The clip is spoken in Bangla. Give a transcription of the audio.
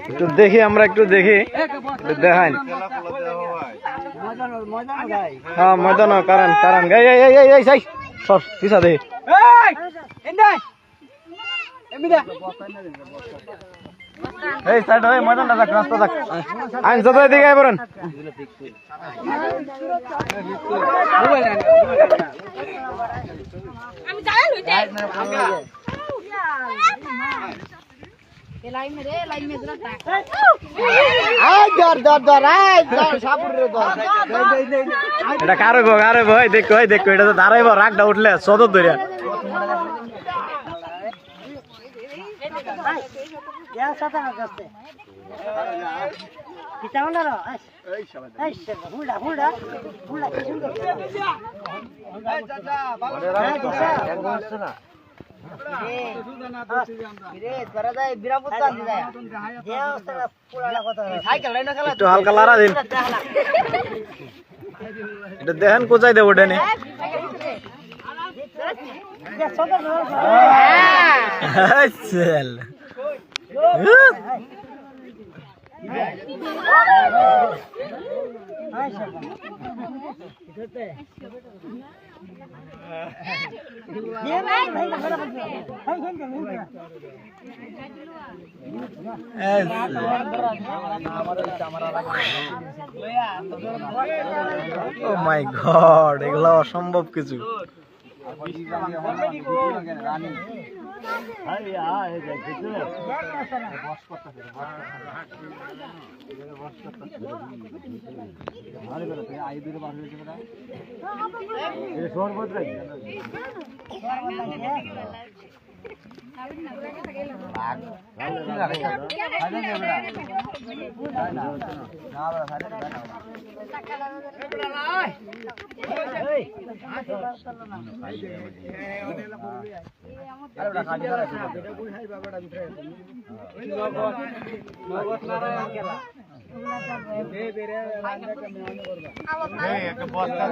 একটু দেখি আমরা একটু দেখি দেখাই হ্যাঁ ময়দান কারণ কারণ সর পিছা দেখি এই সাইড হয়ে ময়দানটা যাক রাস্তা যাক আইন যত এদিকে আইবরেন আমি যাই লই যাই লাইন মে জরা তা আই দর আই সাপুরে দর এটা কারে ভয় দেখো এটা তো দাঁড়াইবো রাগটা উঠলে সদর ধরিয়া ইয়া সাথে আসছে কিটা হলো রে এই শালা এই হুড়া কি সুন্দর এই চাচা বাবা এক বসছ না রে তোরা যাই বিরামপুর চান দি যায় যে অবস্থা পুরালা কথা সাইকেল লাইন খেলা একটু হালকা লারা দিন এটা দেখেন কোথায় দেব ওটা নে চল ও মাই গড এগুলো অসম্ভব কিছু বস্তা